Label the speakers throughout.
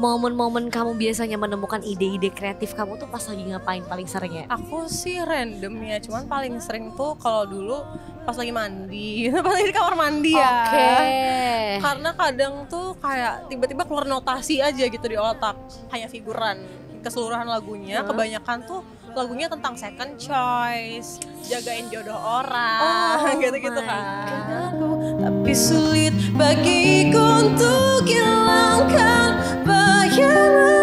Speaker 1: momen-momen kamu biasanya menemukan ide-ide kreatif kamu tuh pas lagi ngapain paling sering ya?
Speaker 2: Aku sih random ya, cuman paling sering tuh kalau dulu pas lagi mandi, pas lagi di kamar mandi ya.
Speaker 1: Oke.
Speaker 2: Karena kadang tuh kayak tiba-tiba keluar notasi aja gitu di otak, hanya figuran keseluruhan lagunya. Kebanyakan tuh lagunya tentang second choice, jagain jodoh orang, gitu-gitu kan. Tapi sulit bagiku untuk hilangkan bayangmu,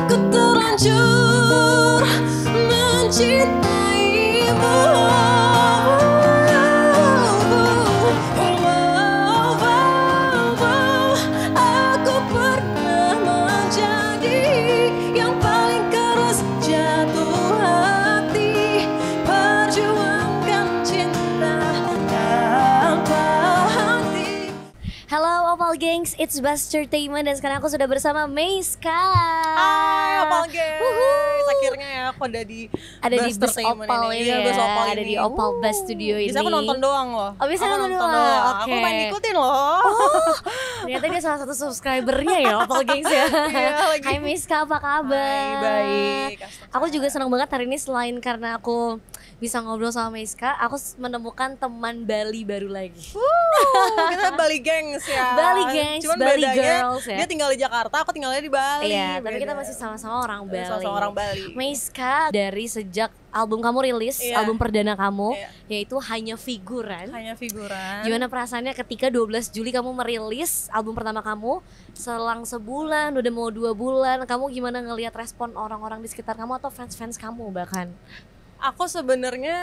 Speaker 2: ku terlanjur mencintaimu. Aku pernah menjadi yang paling keras jatuh hati, perjuangkan cinta tanpa henti.
Speaker 1: Hello Opal Gengs, it's Bastertainment dan sekarang aku sudah bersama Meiska.
Speaker 2: Hai Opal Gengs, akhirnya ya aku ada di
Speaker 1: Bus Opal ini,
Speaker 2: Bus Opal
Speaker 1: ada
Speaker 2: ini.
Speaker 1: di Opal Bus Studio ini.
Speaker 2: Bisa aku nonton doang loh.
Speaker 1: Oh, bisa
Speaker 2: aku
Speaker 1: nonton doang.
Speaker 2: Aku
Speaker 1: Oke.
Speaker 2: main ikutin loh.
Speaker 1: Ternyata dia salah satu subscribernya ya Opal Gengs ya.
Speaker 2: Iya, lagi.
Speaker 1: Hai Meiska, apa kabar?
Speaker 2: Hai, baik.
Speaker 1: Aku juga senang banget hari ini, selain karena aku bisa ngobrol sama Meiska, aku menemukan teman Bali baru lagi.
Speaker 2: Kita Bali Gengs ya.
Speaker 1: Bali Gengs,
Speaker 2: Cuman
Speaker 1: Bali
Speaker 2: bedanya
Speaker 1: Girls ya.
Speaker 2: dia tinggal di Jakarta, aku tinggalnya di Bali.
Speaker 1: Iya, tapi kita
Speaker 2: Beda.
Speaker 1: masih sama-sama orang Bali.
Speaker 2: Sama-sama orang Bali.
Speaker 1: Meiska, dari sejak album kamu rilis,
Speaker 2: Iya.
Speaker 1: album perdana kamu,
Speaker 2: Iya.
Speaker 1: yaitu Hanya Figuran.
Speaker 2: Hanya figuran.
Speaker 1: Gimana perasaannya ketika 12 Juli kamu merilis album pertama kamu? Selang sebulan, udah mau 2 bulan, kamu gimana ngelihat respon orang-orang di sekitar kamu atau fans-fans kamu bahkan?
Speaker 2: Aku sebenarnya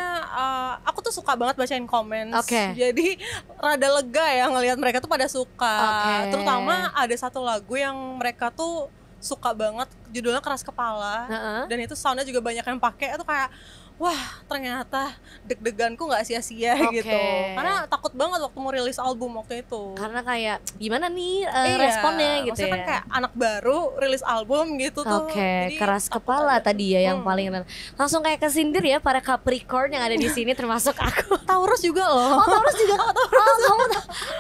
Speaker 2: aku tuh suka banget bacain komen.
Speaker 1: Oke.
Speaker 2: Jadi rada lega ya ngelihat mereka tuh pada suka.
Speaker 1: Oke.
Speaker 2: Terutama ada satu lagu yang mereka tuh suka banget, judulnya Keras Kepala.
Speaker 1: Heeh.
Speaker 2: Dan itu soundnya juga banyak yang pakai. Itu kayak wah, ternyata deg-deganku nggak sia-sia
Speaker 1: Oke.
Speaker 2: gitu. Karena takut banget waktu mau rilis album waktu itu.
Speaker 1: Karena kayak gimana nih
Speaker 2: Iya,
Speaker 1: responnya gitu
Speaker 2: maksudnya
Speaker 1: ya?
Speaker 2: kan kayak anak baru rilis album gitu tuh.
Speaker 1: Oke,
Speaker 2: Jadi
Speaker 1: keras
Speaker 2: takut
Speaker 1: kepala
Speaker 2: aja.
Speaker 1: tadi ya yang paling langsung kayak kesindir ya para Capricorn yang ada di sini termasuk aku.
Speaker 2: Taurus juga loh.
Speaker 1: Oh, Taurus juga. Oh,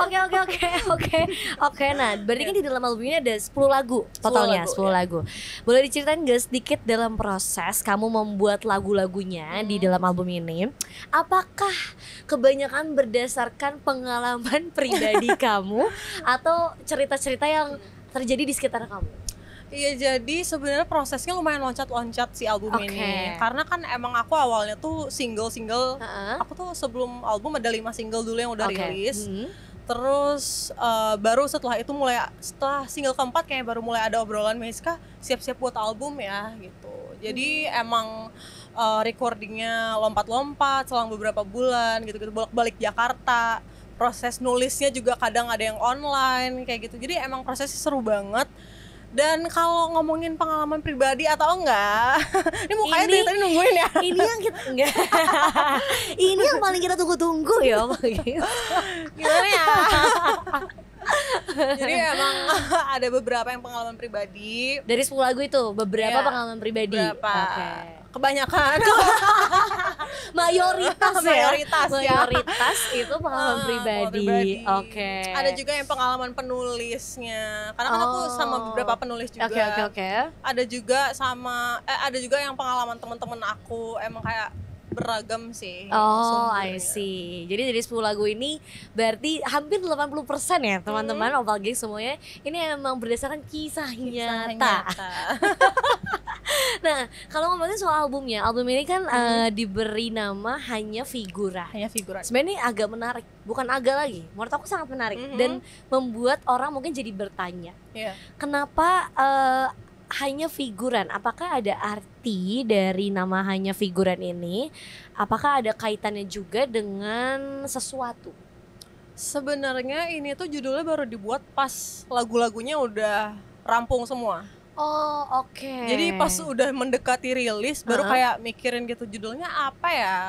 Speaker 1: kamu Oke. Nah, berarti kan di dalam album ini ada 10 lagu totalnya, 10 lagu. Boleh diceritain gak sedikit dalam proses kamu membuat lagu-lagunya di dalam album ini? Apakah kebanyakan berdasarkan pengalaman pribadi kamu atau cerita-cerita yang terjadi di sekitar kamu?
Speaker 2: Iya, jadi sebenarnya prosesnya lumayan loncat-loncat si album
Speaker 1: Oke.
Speaker 2: ini. Karena kan emang aku awalnya tuh single-single.
Speaker 1: Heeh.
Speaker 2: Aku tuh sebelum album ada 5 single dulu yang udah
Speaker 1: Oke.
Speaker 2: rilis.
Speaker 1: Mhm.
Speaker 2: Terus baru setelah itu setelah single keempat kayak baru mulai ada obrolan, Meiska siap-siap buat album ya gitu. Jadi emang recordingnya lompat-lompat selang beberapa bulan gitu-gitu, bolak-balik Jakarta. Proses nulisnya juga kadang ada yang online kayak gitu. Jadi emang prosesnya seru banget. Dan kalau ngomongin pengalaman pribadi atau enggak, ini mukanya
Speaker 1: Ini-
Speaker 2: dari tadi nungguin ya.
Speaker 1: Ini yang kita enggak. Ini yang paling kita tunggu-tunggu ya, Pak.
Speaker 2: Gimana ya? Jadi emang ada beberapa yang pengalaman pribadi.
Speaker 1: Dari 10 lagu itu beberapa
Speaker 2: Iya,
Speaker 1: pengalaman pribadi.
Speaker 2: Berapa?
Speaker 1: Oke.
Speaker 2: Kebanyakan.
Speaker 1: Mayoritas ya.
Speaker 2: Mayoritas ya.
Speaker 1: Mayoritas itu pengalaman pribadi. Oke.
Speaker 2: Ada juga yang pengalaman penulisnya. Karena kan aku sama beberapa penulis juga.
Speaker 1: Oke.
Speaker 2: Ada juga ada juga yang pengalaman teman-teman aku emang kayak beragam sih.
Speaker 1: Oh, I
Speaker 2: sumbernya.
Speaker 1: see. Jadi dari 10 lagu ini berarti hampir 80% ya teman-teman Opal Gengs semuanya ini emang berdasarkan kisah
Speaker 2: Kisah
Speaker 1: nyata.
Speaker 2: nyata.
Speaker 1: Nah, kalau ngomongin soal albumnya, album ini kan diberi nama Hanya Figuran.
Speaker 2: Hanya figuran.
Speaker 1: Sebenarnya ini agak menarik, bukan agak lagi. Menurut aku sangat menarik dan membuat orang mungkin jadi bertanya,
Speaker 2: Iya.
Speaker 1: kenapa hanya figuran? Apakah ada arti dari nama Hanya Figuran ini? Apakah ada kaitannya juga dengan sesuatu?
Speaker 2: Sebenarnya ini tuh judulnya baru dibuat pas lagu-lagunya udah rampung semua.
Speaker 1: Oh, oke.
Speaker 2: Jadi pas udah mendekati rilis baru kayak mikirin gitu judulnya apa ya.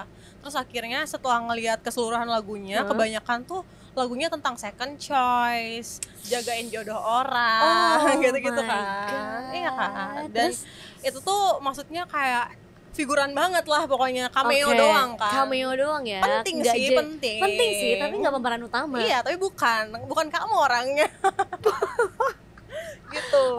Speaker 2: Terus akhirnya setelah ngelihat keseluruhan lagunya, kebanyakan tuh lagunya tentang second choice, jagain jodoh orang, gitu-gitu
Speaker 1: my
Speaker 2: kan.
Speaker 1: God.
Speaker 2: Iya kan. Dan
Speaker 1: Terus?
Speaker 2: itu tuh maksudnya kayak figuran banget lah pokoknya, cameo
Speaker 1: Oke,
Speaker 2: doang kan.
Speaker 1: Cameo doang ya.
Speaker 2: Penting
Speaker 1: Nggak
Speaker 2: sih,
Speaker 1: ja-
Speaker 2: penting.
Speaker 1: Penting sih, tapi nggak pemeran utama.
Speaker 2: Iya, tapi bukan kamu orangnya.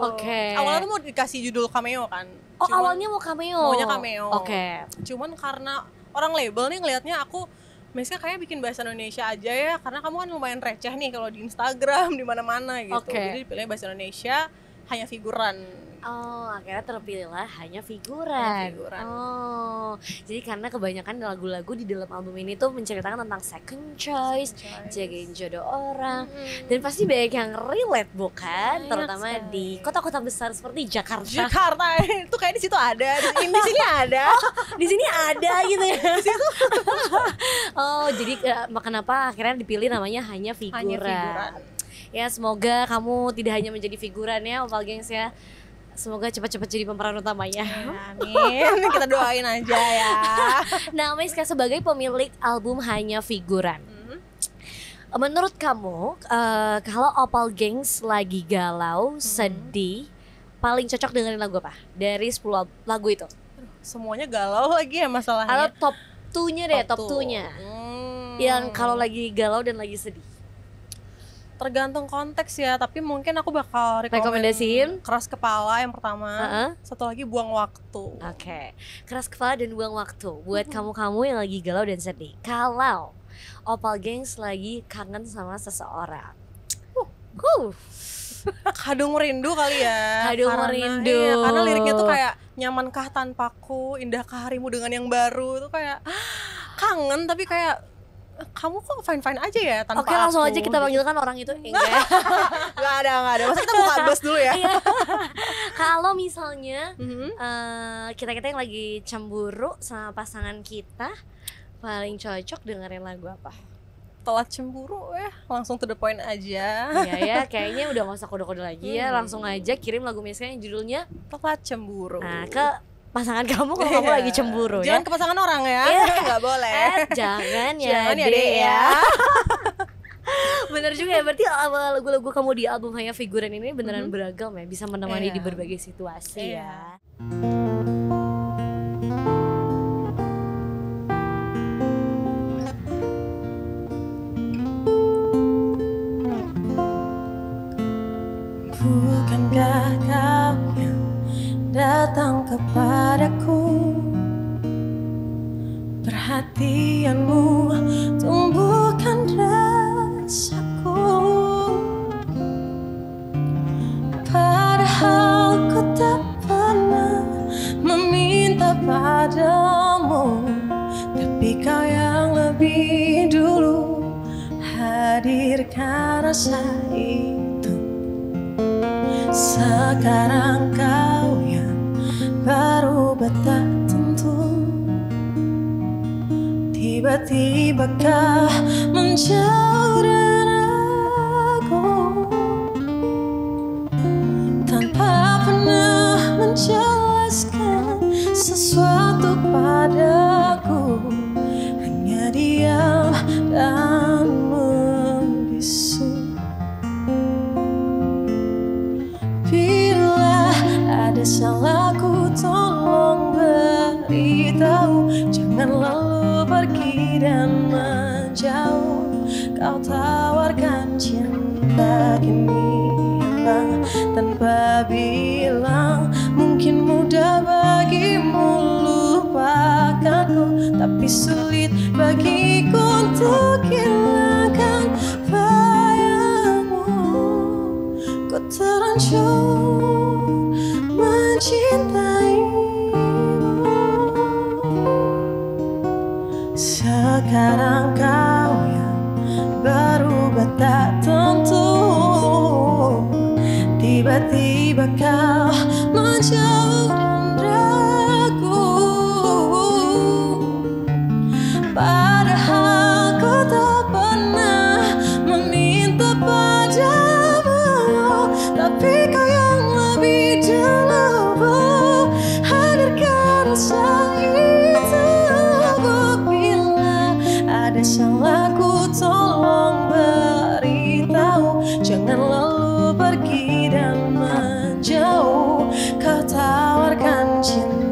Speaker 1: Oke.
Speaker 2: Awalnya tuh mau dikasih judul cameo kan.
Speaker 1: Oh, awalnya mau cameo.
Speaker 2: Maunya cameo.
Speaker 1: Oke.
Speaker 2: Cuman karena orang label nih ngelihatnya aku Meska kayaknya bikin bahasa Indonesia aja ya, karena kamu kan lumayan receh nih kalau di Instagram di mana-mana gitu. Jadi dipilih bahasa Indonesia, hanya figuran.
Speaker 1: Oh, akhirnya terpilihlah hanya figuran. Oh, jadi karena kebanyakan lagu-lagu di dalam album ini tuh menceritakan tentang second choice, jagain jodoh orang, dan pasti banyak yang relate bukan, terutama di kota-kota besar seperti Jakarta.
Speaker 2: Jakarta itu kayak di situ ada, di sini ada,
Speaker 1: di sini ada gitu ya. Oh, jadi kenapa akhirnya dipilih namanya hanya figuran?
Speaker 2: Hanya figuran.
Speaker 1: Ya, semoga kamu tidak hanya menjadi figuran ya, Opal Gengs ya. Semoga cepat-cepat jadi pemeran utamanya.
Speaker 2: Amin. Kita doain aja ya.
Speaker 1: Nah, Meska sebagai pemilik album Hanya Figuran, menurut kamu kalau Opal Gengs lagi galau, sedih, paling cocok dengerin lagu apa? Dari 10 lagu itu?
Speaker 2: Semuanya galau lagi ya masalahnya.
Speaker 1: Atau top 2-nya deh, top 2-nya. Yang kalau lagi galau dan lagi sedih.
Speaker 2: Tergantung konteks ya, tapi mungkin aku bakal
Speaker 1: rekomendasiin
Speaker 2: Keras Kepala yang pertama, satu lagi Buang Waktu.
Speaker 1: Oke. Keras Kepala dan Buang Waktu buat kamu-kamu yang lagi galau dan sedih. Kalau Opal Gengs lagi kangen sama seseorang,
Speaker 2: Kadung Rindu kali ya.
Speaker 1: Kadung Rindu.
Speaker 2: Iya, karena liriknya tuh kayak nyamankah tanpaku, indahkah harimu dengan yang baru, tuh kayak kangen tapi kayak kamu kok fine-fine aja ya tanpa
Speaker 1: Oke, langsung
Speaker 2: aku,
Speaker 1: aja kita panggilkan orang itu. Enggak.
Speaker 2: Gak ada. Masa kita buka bus dulu ya?
Speaker 1: Kalau misalnya kita-kita yang lagi cemburu sama pasangan kita, paling cocok dengerin lagu apa?
Speaker 2: Telat cemburu ya, langsung to the point aja.
Speaker 1: Iya ya, kayaknya udah gak usah kode-kode lagi ya, langsung aja kirim lagu Meska yang judulnya
Speaker 2: Telat Cemburu.
Speaker 1: Nah, ke pasangan kamu kalau kamu lagi cemburu.
Speaker 2: Jangan
Speaker 1: ya.
Speaker 2: ke pasangan orang ya, nggak boleh.
Speaker 1: Jangan ya,
Speaker 2: Jangan ya dek ya.
Speaker 1: Bener juga ya, berarti lagu-lagu kamu di album Hanya Figuran ini beneran beragam ya, bisa menemani di berbagai situasi ya.
Speaker 2: Bukankah kau yang datang kepadaku, perhatianmu tumbuhkan rasaku, padahal ku tak pernah meminta padamu, tapi kau yang lebih dulu hadirkan rasa itu. Sekarang kau yang baru tak tentu, tiba-tiba kau menjauh dari aku, tanpa pernah menjelaskan sesuatu padaku, hanya diam dan membisu. Bila ada salahku tolong beritahu, jangan lalu pergi dan menjauh. Kau tawarkan cinta kini hilang tanpa bilang, mungkin mudah bagimu lupakanku, tapi sulit bagiku untuk hilangkan bayangmu. Ku terlanjur mencintaimu. Sekarang kau yang berubah tak tentu, tiba-tiba kau menjauh dan ragu, padahal ku tak pernah meminta padamu, tapi kau yang lebih dulu hadirkan rasa itu. Bila ada salahku tolong beritahu, jangan lalu pergi dan menjauh. Kau tawarkan cinta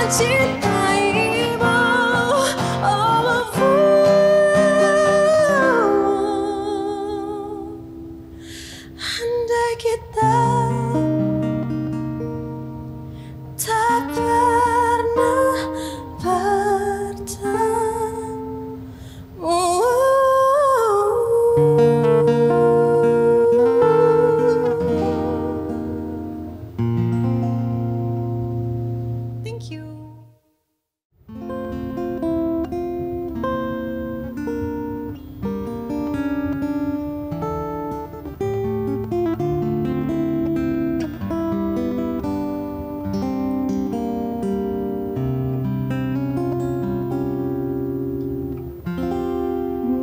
Speaker 2: mencintaimu. Andai kita tak pernah bertemu. Thank you.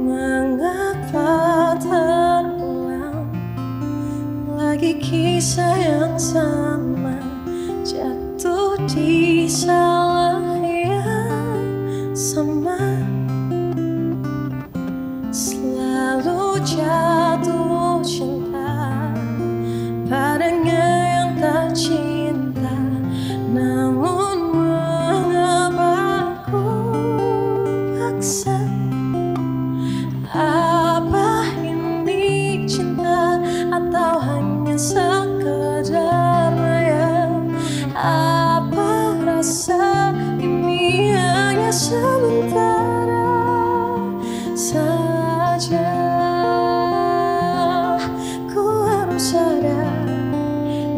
Speaker 2: Mengapa terulang lagi kisah yang sama, jatuh di salah yang sama, selalu jatuh cinta padanya yang tak cinta. Namun mengapa ku paksa? Apa ini cinta atau hanya sekedar maya? Apa rasa ini hanya sementara saja? Ku harus sadar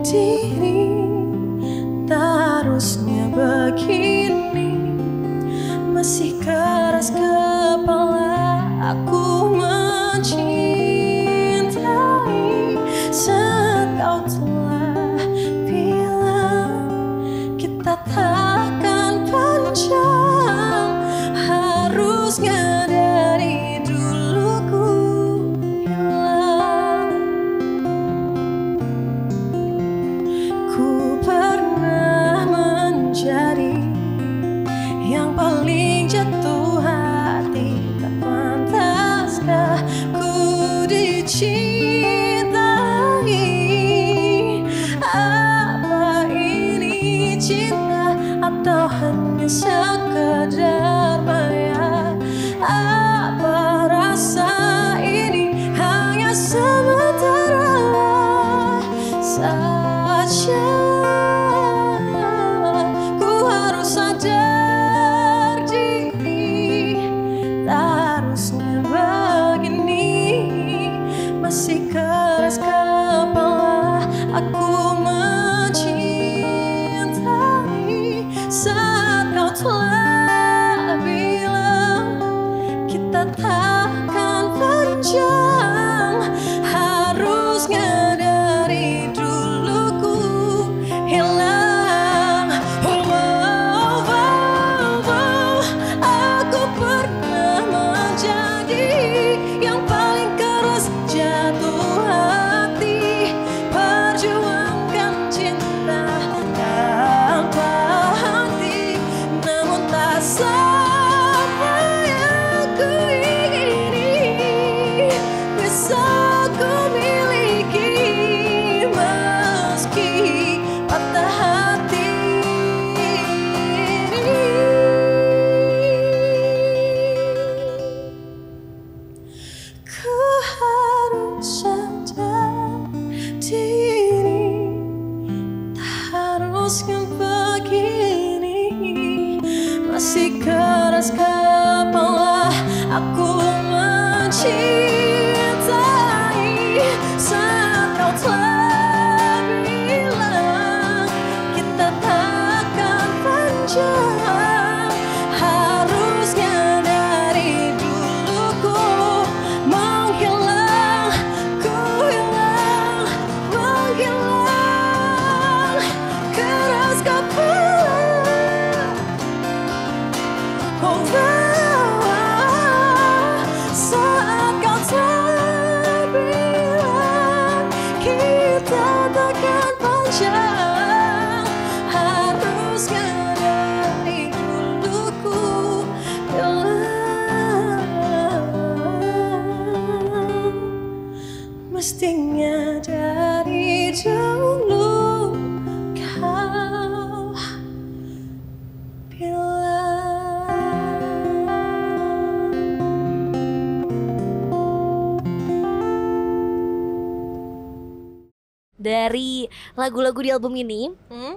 Speaker 2: diri, tak harusnya begini. Masih keras kepala aku mencintai saat kau telah bilang kita takkan panjang. Harusnya dari dulu ku hilang. Ku pernah menjadi yang paling jatuh hati. Tak pantaskah ku dicintai? Apa ini cinta atau hanya sekedar maya? Apa rasa ini hanya sementara saja? Ku harus sadar diri, tak harusnya begini. Masih keras kepala aku mencintai saat kau telah bilang kita takkan panjang. Harusnya dari dulu ku hilang. Aku pernah menjadi yang paling keras jatuh hati. Perjuangkan cinta tanpa henti, namun tak sampai aku ingini bisa ku miliki meski patah hati. Ku harus sadar diri, tak harusnya begini. Masih keras kepala aku mencintai saat kau telah bilang kita takkan panjang. Harusnya dari dulu ku menghilang, ku hilang, menghilang. Keras kepala, saat kau
Speaker 1: dari lagu-lagu di album ini.
Speaker 2: Hmm?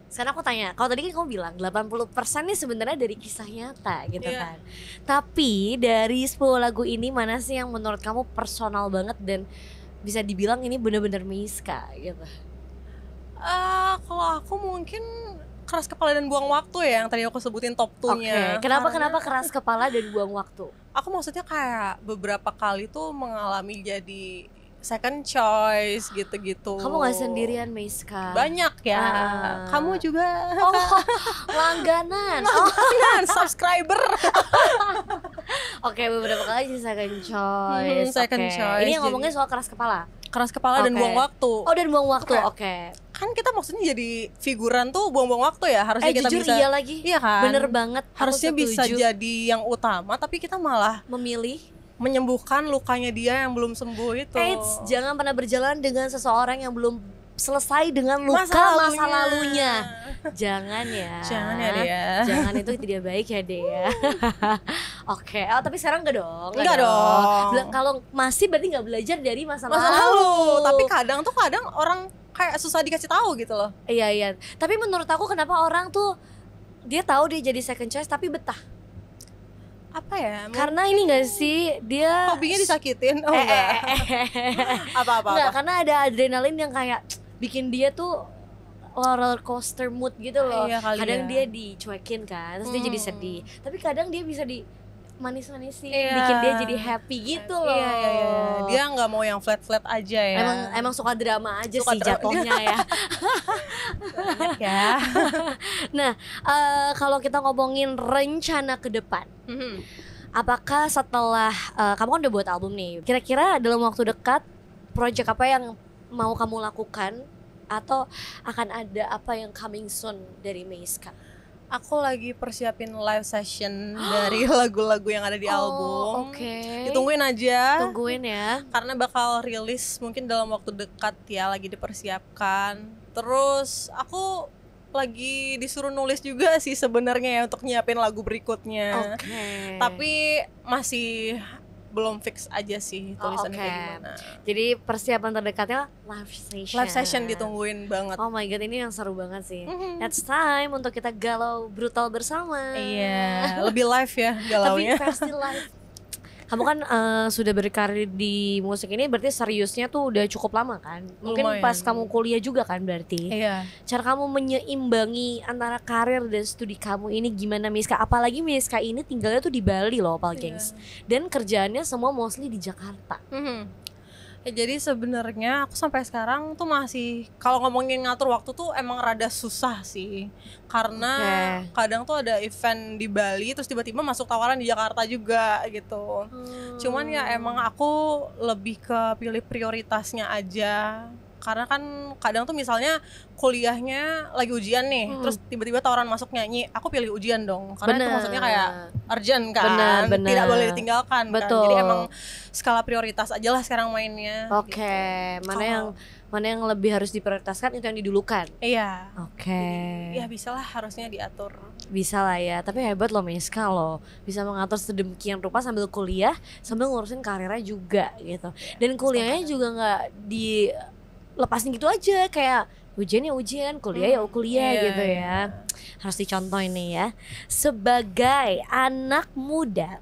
Speaker 1: Sekarang aku tanya, kalau tadi kan kamu bilang 80% nih sebenarnya dari kisah nyata gitu kan. Tapi dari 10 lagu ini mana sih yang menurut kamu personal banget dan bisa dibilang ini benar-benar Meiska gitu?
Speaker 2: Kalau aku mungkin Keras Kepala dan Buang Waktu ya, yang tadi aku sebutin top 2-nya.
Speaker 1: Kenapa Keras Kepala dan Buang Waktu?
Speaker 2: Aku maksudnya kayak beberapa kali tuh mengalami jadi second choice gitu-gitu.
Speaker 1: Kamu gak sendirian Meiska?
Speaker 2: Banyak ya. Kamu juga.
Speaker 1: Oh, langganan.
Speaker 2: Subscriber.
Speaker 1: Oke, beberapa kali sih second choice.
Speaker 2: Second choice.
Speaker 1: Ini yang ngomongin soal Keras Kepala.
Speaker 2: Keras Kepala dan Buang Waktu.
Speaker 1: Oh, dan Buang Waktu. Oke.
Speaker 2: Kan kita maksudnya jadi figuran tuh buang-buang waktu ya, harusnya kita
Speaker 1: jujur
Speaker 2: bisa.
Speaker 1: Iya lagi.
Speaker 2: Iya kan?
Speaker 1: Bener banget.
Speaker 2: Harusnya bisa jadi yang utama, tapi kita malah
Speaker 1: memilih
Speaker 2: menyembuhkan lukanya dia yang belum sembuh itu.
Speaker 1: Jangan pernah berjalan dengan seseorang yang belum selesai dengan luka masa lalunya. Jangan ya.
Speaker 2: Jangan ya Dea.
Speaker 1: Jangan, itu tidak baik ya Dea. Oke. Oh tapi sekarang enggak dong.
Speaker 2: Enggak dong.
Speaker 1: Kalau masih berarti nggak belajar dari masa lalu.
Speaker 2: Tapi kadang orang kayak susah dikasih tahu gitu loh.
Speaker 1: Iya. Tapi menurut aku kenapa orang tuh dia tahu dia jadi second choice tapi betah.
Speaker 2: Apa ya?
Speaker 1: Karena ini gak sih dia
Speaker 2: hobinya disakitin? Oh enggak. Apa?
Speaker 1: Enggak, karena ada adrenalin yang kayak bikin dia tuh roller coaster mood gitu loh.
Speaker 2: Iya,
Speaker 1: kadang dia dicuekin kan, terus dia jadi sedih. Tapi kadang dia bisa di manis-manisin,
Speaker 2: iya,
Speaker 1: bikin dia jadi happy gitu loh.
Speaker 2: Iya. Dia nggak mau yang flat-flat aja ya.
Speaker 1: Emang suka drama aja sih jatuhnya ya.
Speaker 2: Banyak ya.
Speaker 1: Nah, kalau kita ngomongin rencana ke depan, apakah setelah kamu kan udah buat album nih, kira-kira dalam waktu dekat project apa yang mau kamu lakukan atau akan ada apa yang coming soon dari Meiska?
Speaker 2: Aku lagi persiapin live session dari lagu-lagu yang ada di album.
Speaker 1: Oke.
Speaker 2: Ditungguin aja.
Speaker 1: Tungguin ya.
Speaker 2: Karena bakal rilis mungkin dalam waktu dekat ya, lagi dipersiapkan. Terus aku lagi disuruh nulis juga sih sebenarnya ya untuk nyiapin lagu berikutnya.
Speaker 1: Oke.
Speaker 2: Tapi masih belum fix aja sih tulisannya kayak gimana.
Speaker 1: Jadi persiapan terdekatnya live session.
Speaker 2: Live session ditungguin banget.
Speaker 1: Oh my god, ini yang seru banget sih. It's time untuk kita galau brutal bersama.
Speaker 2: Iya, lebih live ya galaunya.
Speaker 1: Tapi versi live. Kamu kan sudah berkarir di musik ini berarti seriusnya tuh udah cukup lama kan? Mungkin
Speaker 2: Lumayan.
Speaker 1: pas kamu kuliah juga kan berarti?
Speaker 2: Iya.
Speaker 1: Cara kamu menyeimbangi antara karir dan studi kamu ini gimana Meiska? Apalagi Meiska ini tinggalnya tuh di Bali loh, Pal Gengs. Dan kerjaannya semua mostly di Jakarta.
Speaker 2: Ya, jadi sebenarnya aku sampai sekarang tuh masih kalau ngomongin ngatur waktu tuh emang rada susah sih. Karena kadang tuh ada event di Bali terus tiba-tiba masuk tawaran di Jakarta juga gitu. Cuman ya emang aku lebih ke pilih prioritasnya aja. Karena kan kadang tuh misalnya kuliahnya lagi ujian nih, terus tiba-tiba tawaran masuk nyanyi, aku pilih ujian dong. Karena itu maksudnya kayak urgent kan,
Speaker 1: bener.
Speaker 2: tidak boleh ditinggalkan.
Speaker 1: Betul.
Speaker 2: Kan. Jadi emang skala prioritas aja lah sekarang mainnya.
Speaker 1: Oke,
Speaker 2: gitu.
Speaker 1: mana yang lebih harus diprioritaskan itu yang didulukan.
Speaker 2: Iya.
Speaker 1: Oke.
Speaker 2: Ya bisa lah, harusnya diatur.
Speaker 1: Bisa lah ya, tapi hebat loh Meiska loh, bisa mengatur sedemikian rupa sambil kuliah, sambil ngurusin karirnya juga gitu. Dan kuliahnya juga nggak dilepasin gitu aja, kayak ujian ya ujian, kuliah ya kuliah gitu ya. Harus dicontoh ini ya. Sebagai anak muda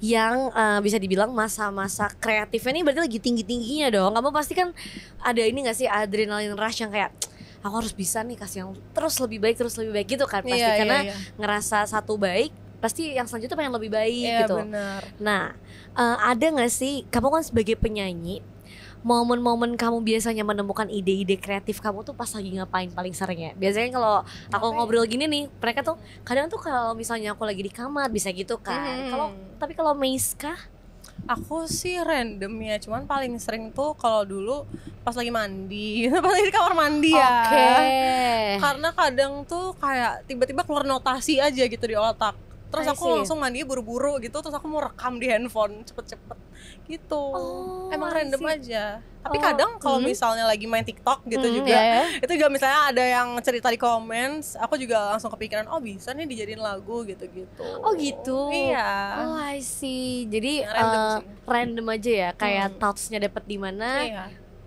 Speaker 1: yang bisa dibilang masa-masa kreatifnya ini berarti lagi tinggi-tingginya dong. Kamu pasti kan ada ini gak sih adrenalin rush yang kayak aku harus bisa nih kasih yang terus lebih baik gitu kan pasti. Karena ngerasa satu baik pasti yang selanjutnya pengen lebih baik gitu.
Speaker 2: Bener.
Speaker 1: Nah ada gak sih kamu kan sebagai penyanyi, momen-momen kamu biasanya menemukan ide-ide kreatif kamu tuh pas lagi ngapain paling sering ya? Biasanya kalau aku ngobrol gini nih, mereka tuh kadang tuh kalau misalnya aku lagi di kamar bisa gitu kan. Tapi kalau Meiska,
Speaker 2: aku sih random ya, cuman paling sering tuh kalau dulu pas lagi mandi, pas lagi di kamar mandi ya. Karena kadang tuh kayak tiba-tiba keluar notasi aja gitu di otak. Terus aku langsung mandi buru-buru gitu, terus aku mau rekam di handphone cepet-cepet gitu. Emang random aja. Tapi kadang kalau misalnya lagi main TikTok gitu juga, itu juga misalnya ada yang cerita di comments, aku juga langsung kepikiran, oh bisa nih dijadiin lagu gitu-gitu.
Speaker 1: Oh gitu?
Speaker 2: Iya.
Speaker 1: Oh I see. Jadi
Speaker 2: random
Speaker 1: aja ya, kayak thoughts-nya dapet di mana,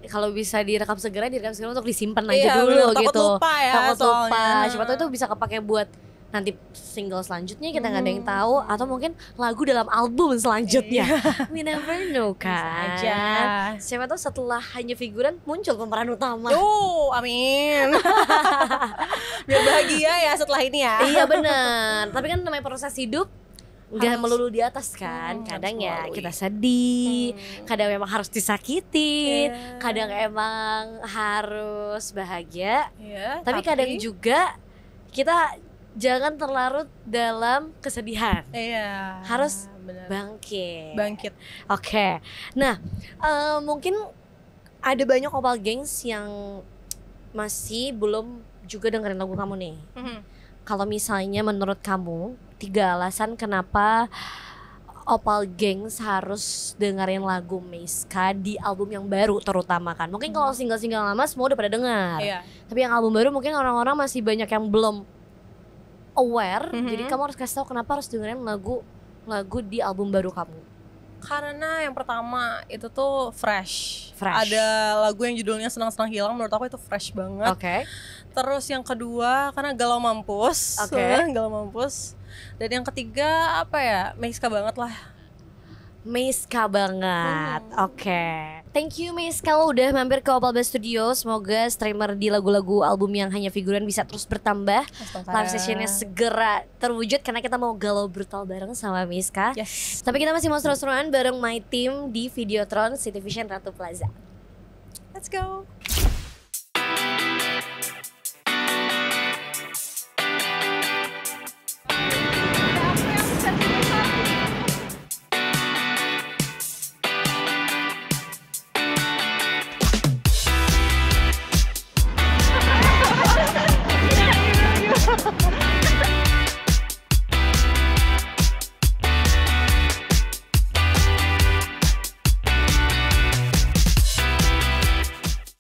Speaker 1: kalau bisa direkam segera untuk disimpan aja
Speaker 2: Iya,
Speaker 1: dulu
Speaker 2: takut
Speaker 1: gitu.
Speaker 2: lupa ya,
Speaker 1: Takut lupa.
Speaker 2: soalnya.
Speaker 1: Siapa tahu itu bisa kepake buat nanti single selanjutnya, kita nggak ada yang tahu, atau mungkin lagu dalam album selanjutnya. We never know kan.
Speaker 2: aja.
Speaker 1: Siapa tahu setelah Hanya Figuran muncul pemeran utama.
Speaker 2: Amin. Biar bahagia ya setelah ini ya.
Speaker 1: Iya benar. Tapi kan namanya proses hidup nggak
Speaker 2: Harus-
Speaker 1: melulu di atas kan. Kadang
Speaker 2: harus
Speaker 1: ya
Speaker 2: melalui.
Speaker 1: kita sedih, kadang memang harus disakitin,
Speaker 2: Iya.
Speaker 1: kadang emang harus bahagia.
Speaker 2: Iya,
Speaker 1: Tapi kadang juga kita jangan terlarut dalam kesedihan.
Speaker 2: Iya.
Speaker 1: Harus
Speaker 2: benar.
Speaker 1: Bangkit.
Speaker 2: Bangkit.
Speaker 1: Oke. Nah, mungkin ada banyak opal gengs yang masih belum juga dengerin lagu kamu nih. Kalau misalnya menurut kamu 3 alasan kenapa opal gengs harus dengerin lagu Meiska di album yang baru terutama kan. Mungkin kalau single-single lama semua udah pada dengar.
Speaker 2: Iya.
Speaker 1: Tapi yang album baru mungkin orang-orang masih banyak yang belum aware. Jadi kamu harus kasih tahu kenapa harus dengerin lagu di album baru kamu.
Speaker 2: Karena yang pertama itu tuh fresh.
Speaker 1: Fresh.
Speaker 2: Ada lagu yang judulnya Senang-senang hilang, menurut aku itu fresh banget.
Speaker 1: Oke.
Speaker 2: Terus yang kedua karena galau mampus.
Speaker 1: Oke.
Speaker 2: Galau mampus. Dan yang ketiga apa ya? Meiska banget lah.
Speaker 1: Meiska banget. Oke. Thank you Meiska lo udah mampir ke Opal Bass Studio. Semoga streamer di lagu-lagu album yang Hanya Figuran bisa terus bertambah. Live sessionnya segera terwujud karena kita mau galau brutal bareng sama Meiska.
Speaker 2: Yes.
Speaker 1: Tapi kita masih mau seru-seruan bareng My Team di Videotron City Vision Ratu Plaza.
Speaker 2: Let's go.